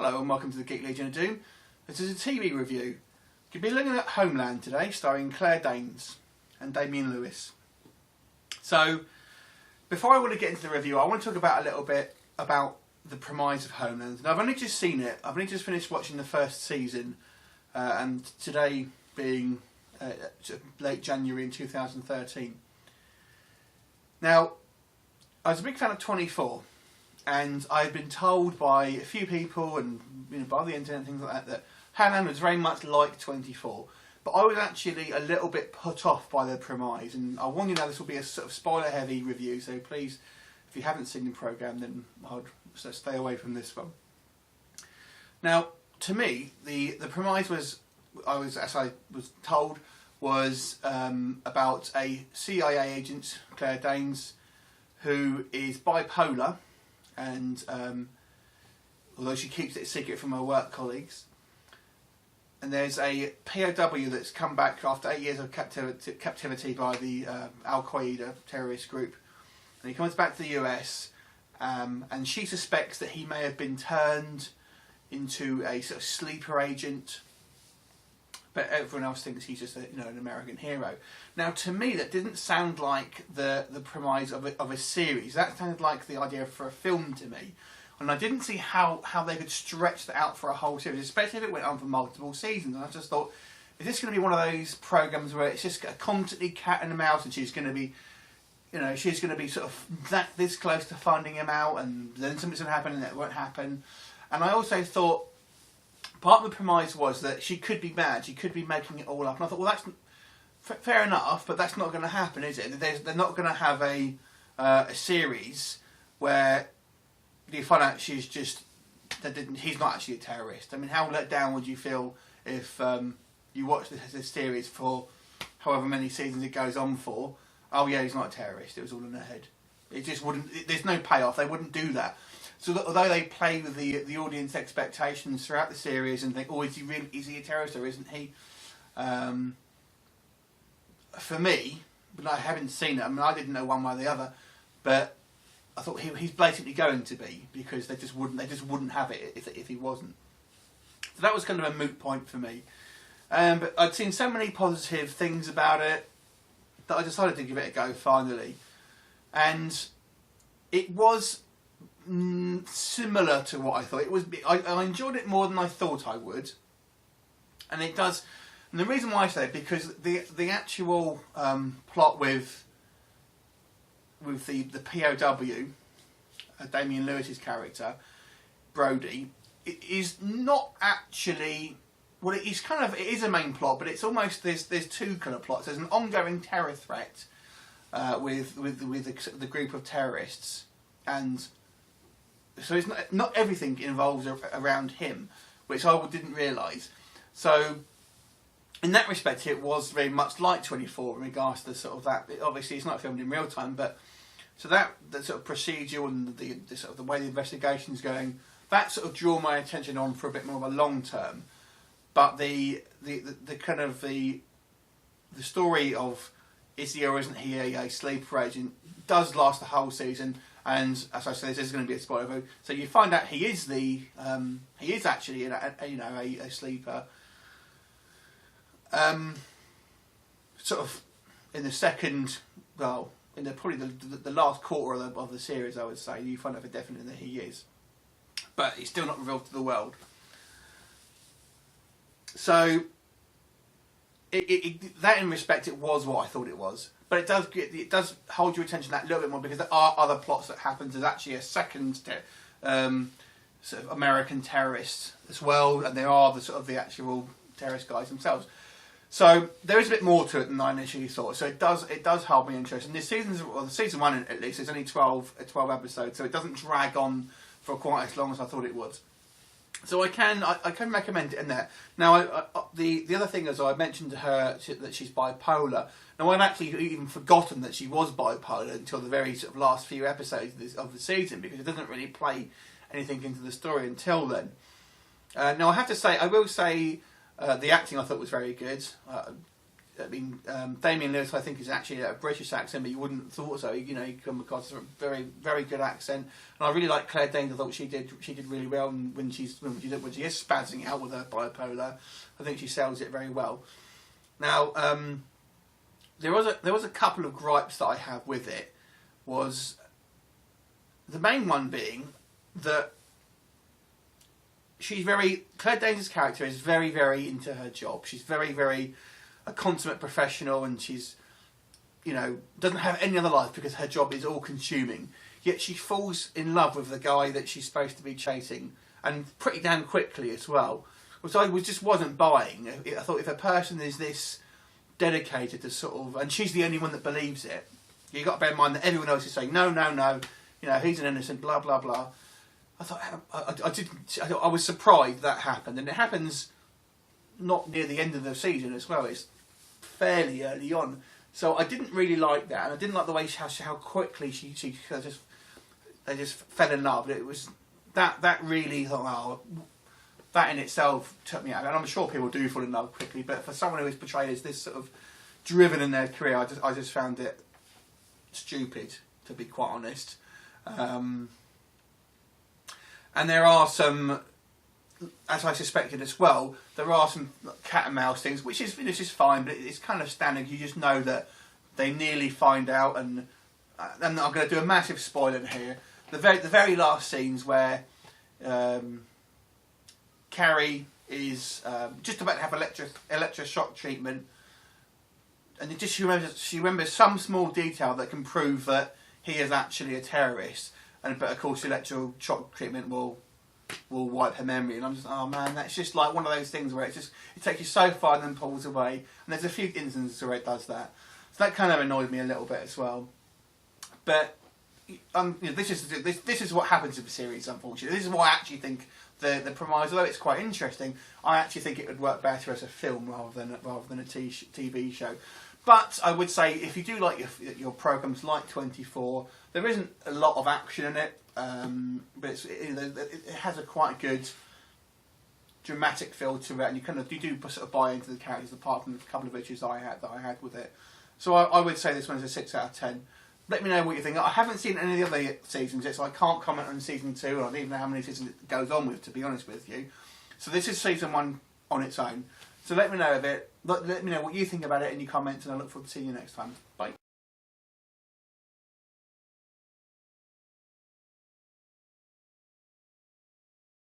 Hello and welcome to the Geek Legion of Doom. This is a TV review. You'll be looking at Homeland today, starring Claire Danes and Damian Lewis. So, before I want to get into the review, I want to talk about a little bit about the premise of Homeland. And I've only just seen it. I've only just finished watching the first season, and today being late January in 2013. Now, I was a big fan of 24. And I've been told by a few people and by the internet and things like that Homeland was very much like 24. But I was actually a little bit put off by the premise, and I want you to know this will be a sort of spoiler-heavy review. So please, if you haven't seen the programme, then I'd stay away from this one. Now, to me, the premise was, as I was told, was about a CIA agent, Claire Danes, who is bipolar. And although she keeps it a secret from her work colleagues, and there's a POW that's come back after 8 years of captivity by the Al-Qaeda terrorist group, and he comes back to the US, and she suspects that he may have been turned into a sort of sleeper agent, but everyone else thinks he's just an American hero. Now, to me, that didn't sound like the premise of a series. That sounded like the idea for a film to me. And I didn't see how they could stretch that out for a whole series, especially if it went on for multiple seasons. And I just thought, is this going to be one of those programs where it's just constantly cat and mouse, and she's going to be, she's going to be sort of this close to finding him out, and then something's going to happen and it won't happen. And I also thought, part of the premise was that she could be mad, she could be making it all up. And I thought, well, that's fair enough, but that's not going to happen, is it? They're not going to have a series where you find out he's not actually a terrorist. I mean, how let down would you feel if you watched this series for however many seasons it goes on for? Oh yeah, he's not a terrorist, it was all in her head. It just wouldn't, there's no payoff, they wouldn't do that. So that although they play with the audience expectations throughout the series and think, oh, is he a terrorist or isn't he? For me, but I haven't seen it. I mean, I didn't know one way or the other, but I thought he's blatantly going to be, because they just wouldn't have it if he wasn't. So that was kind of a moot point for me. But I'd seen so many positive things about it that I decided to give it a go finally, and it was similar to what I thought it was. I enjoyed it more than I thought I would, and it does. And the reason why I say it, because the actual plot with the POW, Damian Lewis's character, Brody, it is not actually. Well, it is a main plot, but it's almost there's two kind of plots. There's an ongoing terror threat with the group of terrorists, and so it's not everything involves around him, which I didn't realise. So in that respect, it was very much like 24 in regards to sort of that. Obviously, it's not filmed in real time, but so that the sort of procedure and the sort of the way the investigation's going, that sort of drew my attention on for a bit more of a long term. But the kind of the story of is he or isn't he a sleeper agent does last the whole season. And as I say, this is going to be a spoiler. So you find out he is actually a sleeper. Sort of in the second, well, in probably the last quarter of the series, I would say you find out for definite that he is, but it's still not revealed to the world. So that in respect, it was what I thought it was. But it does hold your attention that little bit more, because there are other plots that happen. There's actually a second sort of American terrorist as well, and there are the actual terrorist guys themselves. So there is a bit more to it than I initially thought. So it does hold me interested. And the season one at least is only 12 episodes, so it doesn't drag on for quite as long as I thought it would. So I can recommend it in there. Now, the other thing is, I mentioned to her that she's bipolar. Now, I'd actually even forgotten that she was bipolar until the very sort of last few episodes of the season, because it doesn't really play anything into the story until then. Now, I will say, the acting I thought was very good. Damien Lewis, I think, is actually a British accent, but you wouldn't have thought so. You know, he come across a very, very good accent, and I really like Claire Danes. I thought she did really well, and when she is spazzing out with her bipolar, I think she sells it very well. Now, there was a couple of gripes that I have with it. Was the main one being that Claire Danes' character is very, very into her job. She's very, very a consummate professional, and she's, you know, doesn't have any other life because her job is all consuming. Yet she falls in love with the guy that she's supposed to be chasing, and pretty damn quickly as well. Which I just wasn't buying. I thought, if a person is this dedicated to sort of, and she's the only one that believes it, you got to bear in mind that everyone else is saying no, you know, he's an innocent, blah blah blah. I thought I was surprised that happened, and it happens not near the end of the season as well. It's fairly early on, so I didn't really like that, and I didn't like the way how quickly they just fell in love. It was that really that in itself took me out, and I'm sure people do fall in love quickly, but for someone who is portrayed as this sort of driven in their career, I just found it stupid, to be quite honest. And there are some, as I suspected as well, there are some cat and mouse things, which is fine, but it's kind of standard. You just know that they nearly find out, and I'm going to do a massive spoiler here. The very last scenes where Carrie is just about to have electroshock treatment, and she remembers some small detail that can prove that he is actually a terrorist. But of course, electroshock treatment will wipe her memory, and I'm just, oh man, that's just like one of those things where it takes you so far and then pulls away. And there's a few instances where it does that, so that kind of annoyed me a little bit as well. But you know, this is what happens in the series. Unfortunately, this is what I actually think the premise. Although it's quite interesting, I actually think it would work better as a film rather than a TV show. But I would say, if you do like your programs like 24, there isn't a lot of action in it, but it has a quite good dramatic feel to it, and you do sort of buy into the characters, apart from a couple of issues that I had with it. So I would say this one is a 6 out of 10. Let me know what you think. I haven't seen any of the other seasons yet, so I can't comment on season 2, and I don't even know how many seasons it goes on with, to be honest with you. So this is season 1 on its own. So let me know of it. Let me know what you think about it in your comments, and I look forward to seeing you next time. Bye.